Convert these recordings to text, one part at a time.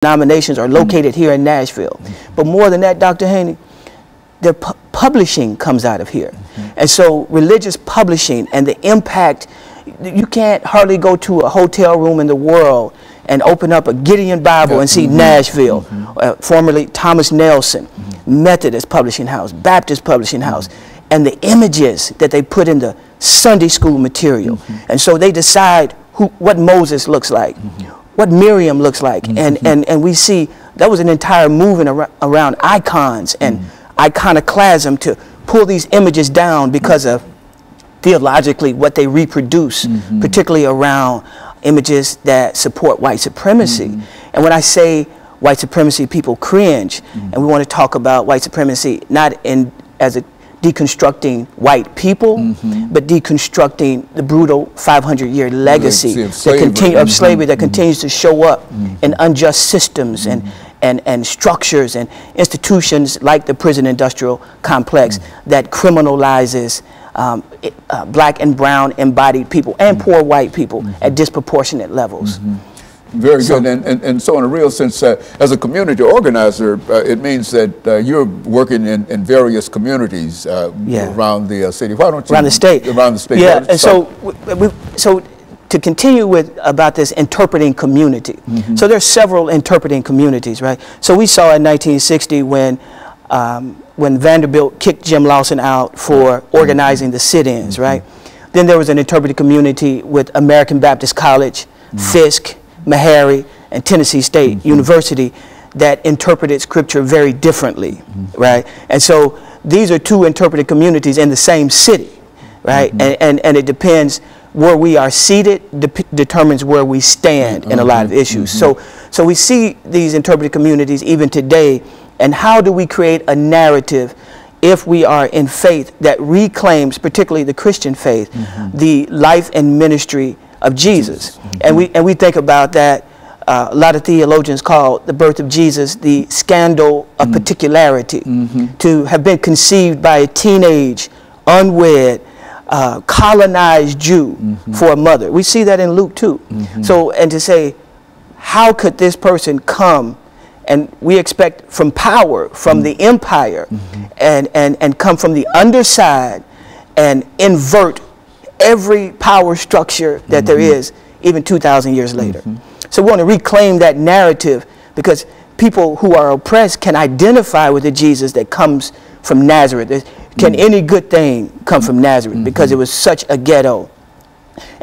denominations are located here in Nashville. But more than that, Dr. Haney, their publishing comes out of here. And so religious publishing and the impact, you can't hardly go to a hotel room in the world and open up a Gideon Bible and see Nashville, formerly Thomas Nelson, Methodist Publishing House, Baptist Publishing House, and the images that they put in the Sunday school material. And so they decide what Moses looks like, what Miriam looks like, and we see that was an entire movement around icons and iconoclasm to pull these images down because of theologically what they reproduce, particularly around images that support white supremacy. And when I say white supremacy, people cringe, and we want to talk about white supremacy not as a deconstructing white people, but deconstructing the brutal 500-year legacy of slavery that continues to show up in unjust systems and structures and institutions like the prison industrial complex that criminalizes black and brown embodied people and poor white people at disproportionate levels. Very good. And so in a real sense, as a community organizer, it means that you're working in various communities around the city. Why don't you? Around the state. Around the state. Yeah, and so to continue with about this interpreting community. So there's several interpreting communities, right? So we saw in 1960 when Vanderbilt kicked Jim Lawson out for organizing the sit-ins, right? Then there was an interpreting community with American Baptist College, Fisk, Meharry, and Tennessee State University that interpreted scripture very differently, right? And so these are two interpreted communities in the same city, right? And it depends where we are seated, determines where we stand in a lot of issues. So we see these interpreted communities even today, and how do we create a narrative if we are in faith that reclaims, particularly the Christian faith, the life and ministry of Jesus. And we think about that. A lot of theologians call the birth of Jesus the scandal of particularity, to have been conceived by a teenage, unwed, colonized Jew for a mother. We see that in Luke 2. So, and to say, how could this person come, and we expect from power, from the empire, and come from the underside and invert every power structure that there is, even 2,000 years later. So we want to reclaim that narrative, because people who are oppressed can identify with the Jesus that comes from Nazareth. Can any good thing come from Nazareth? Because it was such a ghetto.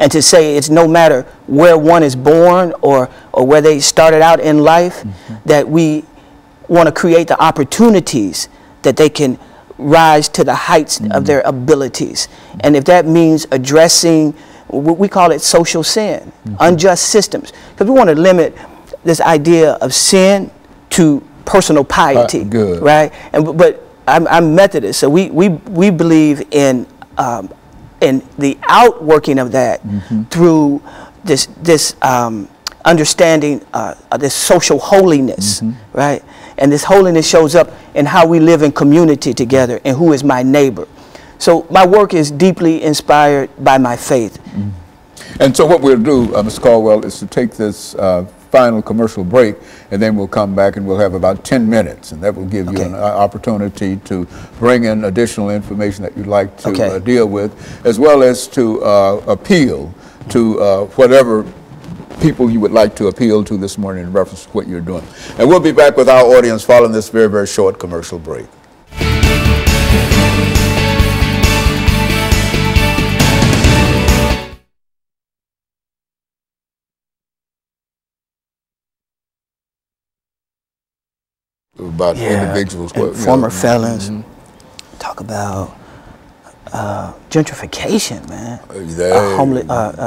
And to say it's no matter where one is born or where they started out in life, that we want to create the opportunities that they can rise to the heights of their abilities. And if that means addressing, we call it social sin, unjust systems, because we want to limit this idea of sin to personal piety, right? But I'm Methodist, so we believe in the outworking of that through this understanding, this social holiness, right? And this holiness shows up in how we live in community together and who is my neighbor. So my work is deeply inspired by my faith. And so what we'll do, Mr. Caldwell, is to take this final commercial break, and then we'll come back and we'll have about 10 minutes, and that will give you an opportunity to bring in additional information that you'd like to deal with, as well as to appeal to whatever people you would like to appeal to this morning in reference to what you're doing. And we'll be back with our audience following this very, very short commercial break. About individuals, former felons, talk about gentrification, man.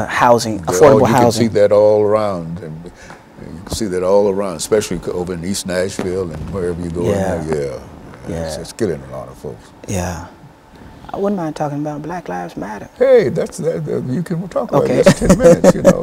Housing, affordable housing. You can see that all around, and you can see that all around, especially over in East Nashville and wherever you go. It's killing a lot of folks. Yeah, I wouldn't mind talking about Black Lives Matter. Hey, you can talk about it. That's 10 minutes, you know.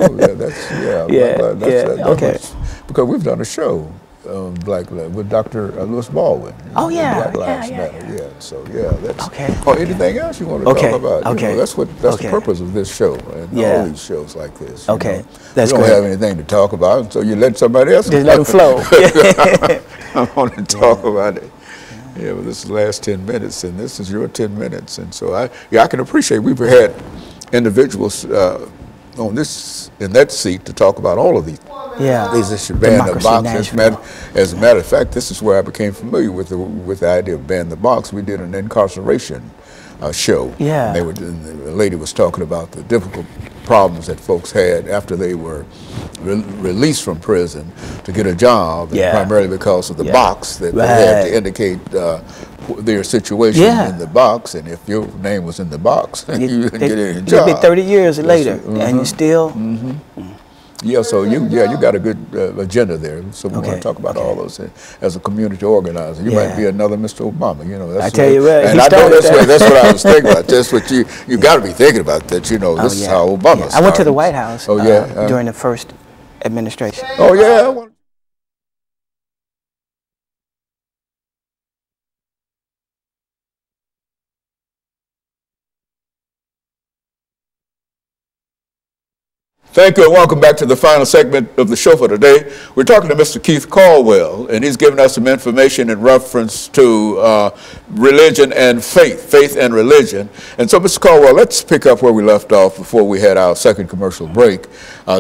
Because we've done a show with Dr. Lewis Baldwin. Oh yeah, Black Lives Matter. Yeah. So yeah, that's okay. Or anything else you want to talk about? Okay. You know, that's the purpose of this show and all these shows like this. Okay. That's we don't have anything to talk about, so you let somebody else. Just let them flow. I want to talk about it. Yeah, but this is the last 10 minutes, and this is your 10 minutes, and so I can appreciate we've had individuals on in that seat to talk about all of these. Yeah, these issues. Ban the box. As a matter of fact, this is where I became familiar with the idea of ban the box. We did an incarceration show. Yeah, and the lady was talking about the difficult problems that folks had after they were released from prison to get a job, and primarily because of the box that they had to indicate their situation in the box, and if your name was in the box, you didn't get any job. It'll be 30 years later, and you still. Yeah, so you got a good agenda there. So we want to talk about all those as a community organizer. You might be another Mr. Obama. You know, that's I tell you what, and I know that's what I was thinking about. That's what you got to be thinking about. That you know, this is how Obama started. I went to the White House. During the first administration. Oh yeah. Thank you and welcome back to the final segment of the show for today. We're talking to Mr. Keith Caldwell, and he's giving us some information in reference to religion and faith and religion. And so, Mr. Caldwell, let's pick up where we left off before we had our second commercial break,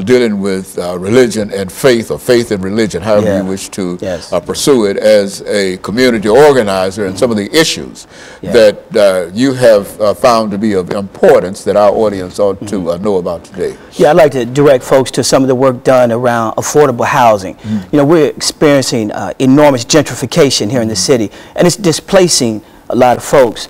dealing with religion and faith, or faith and religion, however you wish to pursue it as a community organizer, and some of the issues that you have found to be of importance that our audience ought to know about today. Yeah, I'd like to direct folks to some of the work done around affordable housing. You know, we're experiencing enormous gentrification here in the city, and it's displacing a lot of folks.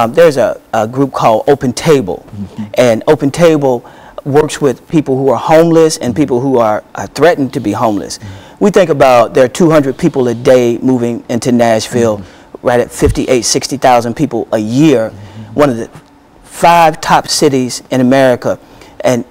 There's a group called Open Table, and Open Table works with people who are homeless and people who are threatened to be homeless. We think about there are 200 people a day moving into Nashville, right at 60,000 people a year, one of the 5 top cities in America.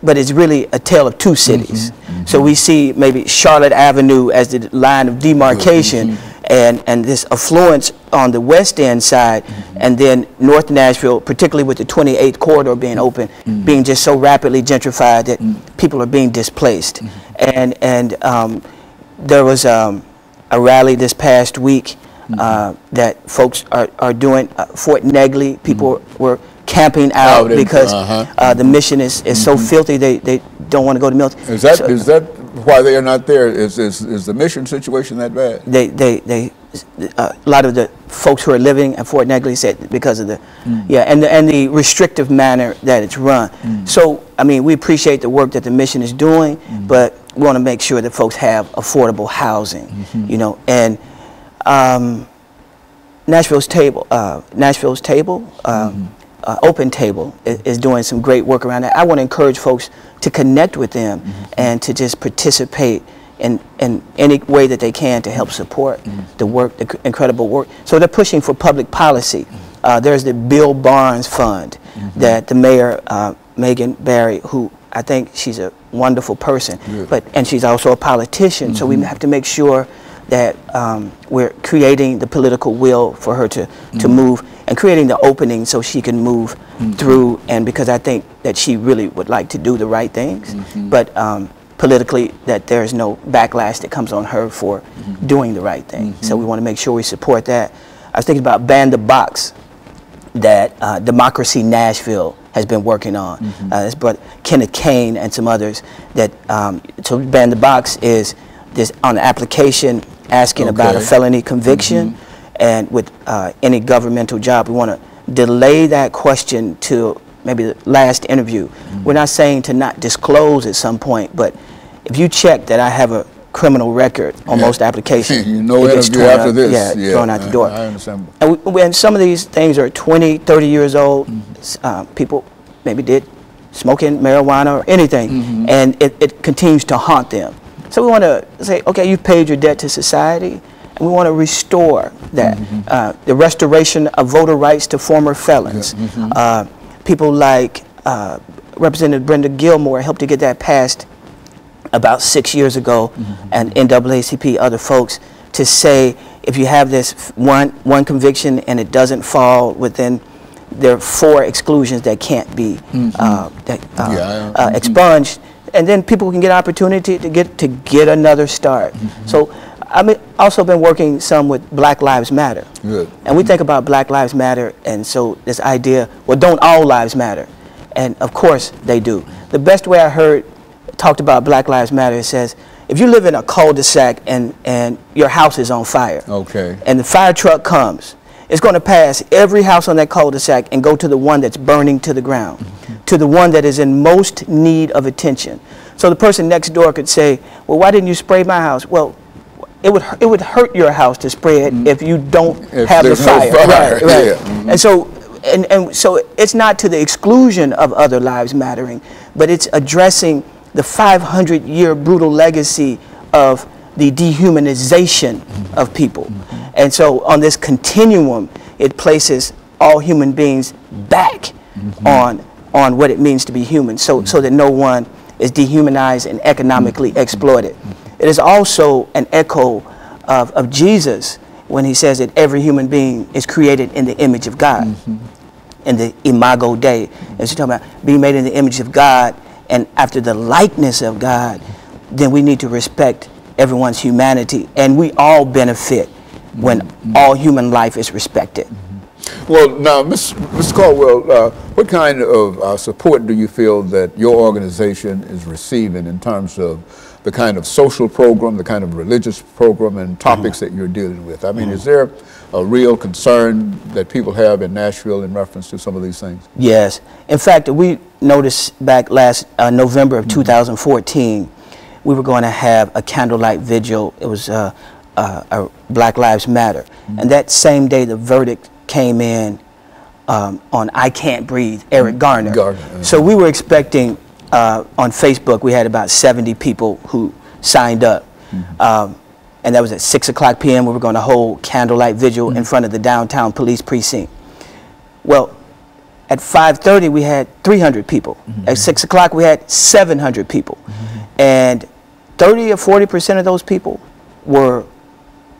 But it's really a tale of 2 cities. So we see maybe Charlotte Avenue as the line of demarcation, and this affluence on the West End side, and then North Nashville, particularly with the 28th corridor being open, being just so rapidly gentrified that people are being displaced. And there was a rally this past week that folks are doing. Fort Negley, people were camping out because the mission is so filthy they don't want to go to military. Is that why they are not there? Is the mission situation that bad? A lot of the folks who are living at Fort Negley said because of the and the restrictive manner that it's run. So I mean, we appreciate the work that the mission is doing, but we want to make sure that folks have affordable housing. You know, and Nashville's Table. Open Table is doing some great work around that. I want to encourage folks to connect with them and to just participate in any way that they can to help support the work, the incredible work. So they're pushing for public policy. There's the Bill Barnes Fund that the mayor, Megan Barry, who I think she's a wonderful person, and she's also a politician. So we have to make sure that we're creating the political will for her to move, and creating the opening so she can move through, and because I think that she really would like to do the right things, but politically that there's no backlash that comes on her for doing the right thing. So we want to make sure we support that. I was thinking about Ban the Box that Democracy Nashville has been working on. It's brought Kenneth Kane and some others that, so Ban the Box is this on the application asking about a felony conviction, and with any governmental job, we want to delay that question to maybe the last interview. We're not saying to not disclose at some point, but if you check that I have a criminal record on most applications, you know, interview after this, thrown out the door. I understand. And some of these things are 20, 30 years old. People maybe did smoking marijuana or anything, and it continues to haunt them. So we want to say, okay, you've paid your debt to society, and we want to restore that. The restoration of voter rights to former felons. People like Representative Brenda Gilmore helped to get that passed about 6 years ago, and NAACP, other folks, to say if you have this one conviction and it doesn't fall within, there are 4 exclusions that can't be expunged, and then people can get opportunity to get another start. So I've also been working some with Black Lives Matter. Good. And we think about Black Lives Matter, and so this idea, well, don't all lives matter? And of course they do. The best way I heard talked about Black Lives Matter, it says, if you live in a cul-de-sac and your house is on fire, okay, and the fire truck comes, it's going to pass every house on that cul-de-sac and go to the one that's burning to the ground, to the one that is in most need of attention. So the person next door could say, well, why didn't you spray my house? Well, it would hurt your house to spray it if you don't have the fire. No fire. Right, right. And so it's not to the exclusion of other lives mattering, but it's addressing the 500-year brutal legacy of the dehumanization of people. And so on this continuum, it places all human beings back on what it means to be human, so that no one is dehumanized and economically exploited. It is also an echo of Jesus when he says that every human being is created in the image of God, in the imago Dei. As you're talking about being made in the image of God and after the likeness of God, then we need to respect everyone's humanity, and we all benefit when all human life is respected. Well, now, Ms. Caldwell, what kind of support do you feel that your organization is receiving in terms of the kind of social program, the kind of religious program and topics that you're dealing with? I mean, is there a real concern that people have in Nashville in reference to some of these things? Yes. In fact, we noticed back last November of 2014, we were going to have a candlelight vigil. It was Black Lives Matter. And that same day, the verdict came in on I Can't Breathe, Eric Garner. So we were expecting, on Facebook, we had about 70 people who signed up. And that was at 6:00 p.m. We were going to hold candlelight vigil in front of the downtown police precinct. Well, at 5:30, we had 300 people. At 6:00, we had 700 people. And 30 or 40% of those people were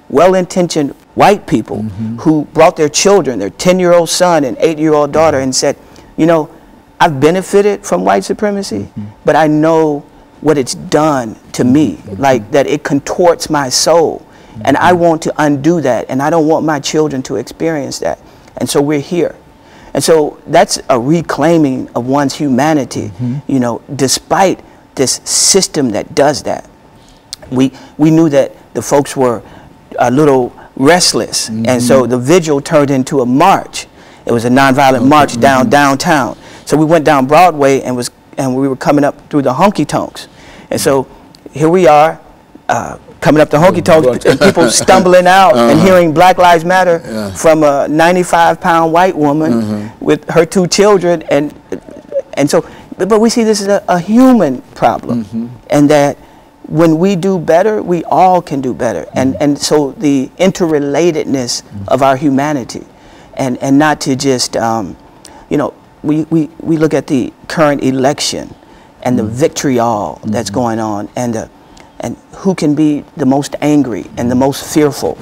well-intentioned white people who brought their children, their 10-year-old son and 8-year-old daughter, and said, you know, I've benefited from white supremacy, but I know what it's done to me, like that it contorts my soul, and I want to undo that, and I don't want my children to experience that. And so we're here. And so that's a reclaiming of one's humanity, you know, despite this system that does that. We knew that the folks were a little restless, and so the vigil turned into a march. It was a nonviolent march downtown. So we went down Broadway and we were coming up through the honky tonks, and so here we are coming up the honky tonks, and people stumbling out and hearing Black Lives Matter from a 95-pound white woman with her 2 children, and so. But we see this as a human problem, and that when we do better, we all can do better. And so the interrelatedness of our humanity, and not to just, you know, we look at the current election and the vitriol that's going on, and who can be the most angry and the most fearful,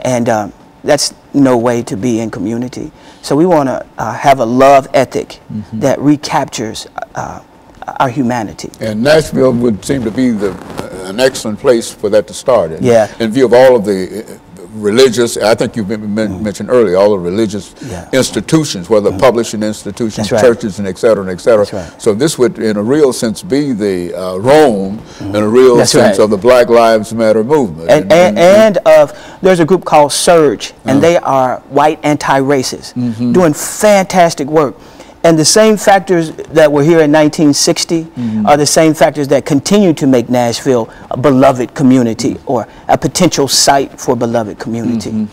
and that's no way to be in community. So we want to have a love ethic that recaptures our humanity. And Nashville would seem to be an excellent place for that to start. And, in view of all of the religious, I think you mentioned earlier, all the religious institutions, whether publishing institutions, churches, and et cetera, and et cetera. So this would, in a real sense, be the Rome, in a real sense, of the Black Lives Matter movement. And there's a group called Surge, and they are white anti-racists, doing fantastic work. And the same factors that were here in 1960 are the same factors that continue to make Nashville a beloved community, or a potential site for beloved community.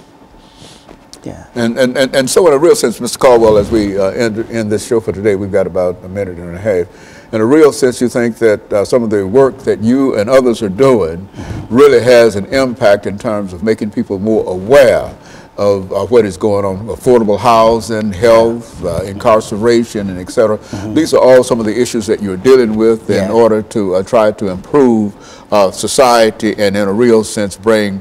And so in a real sense, Mr. Caldwell, as we end this show for today, we've got about a minute and a half. In a real sense, you think that some of the work that you and others are doing really has an impact in terms of making people more aware what is going on, affordable housing, health, incarceration, and et cetera. These are all some of the issues that you're dealing with in order to try to improve society and in a real sense bring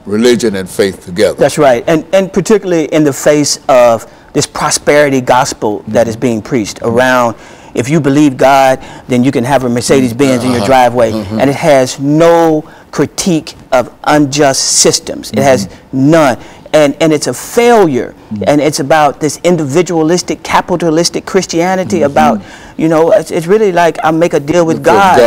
religion and faith together. That's right, and particularly in the face of this prosperity gospel that is being preached around, if you believe God, then you can have a Mercedes-Benz in your driveway, and it has no critique of unjust systems. It has none. And it's a failure, and it's about this individualistic, capitalistic Christianity. About, you know, it's really like I make a deal with God.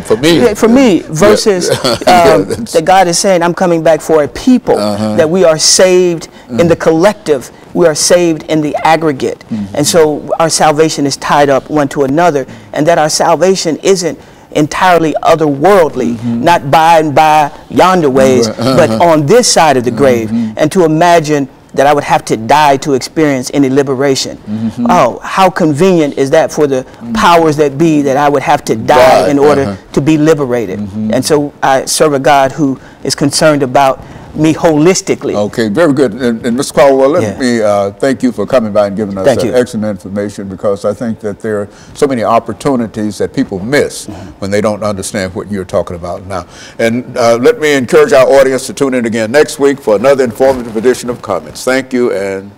For me, versus that God is saying, I'm coming back for a people, that we are saved in the collective, we are saved in the aggregate, and so our salvation is tied up one to another, and that our salvation isn't entirely otherworldly, not by and by yonder ways, but on this side of the grave. And to imagine that I would have to die to experience any liberation. Oh, how convenient is that for the powers that be, that I would have to die in order to be liberated. And so I serve a God who is concerned about me holistically. Okay, very good. And Mr. Caldwell, let me thank you for coming by and giving us excellent information, because I think that there are so many opportunities that people miss when they don't understand what you're talking about now. And let me encourage our audience to tune in again next week for another informative edition of Comments. Thank you and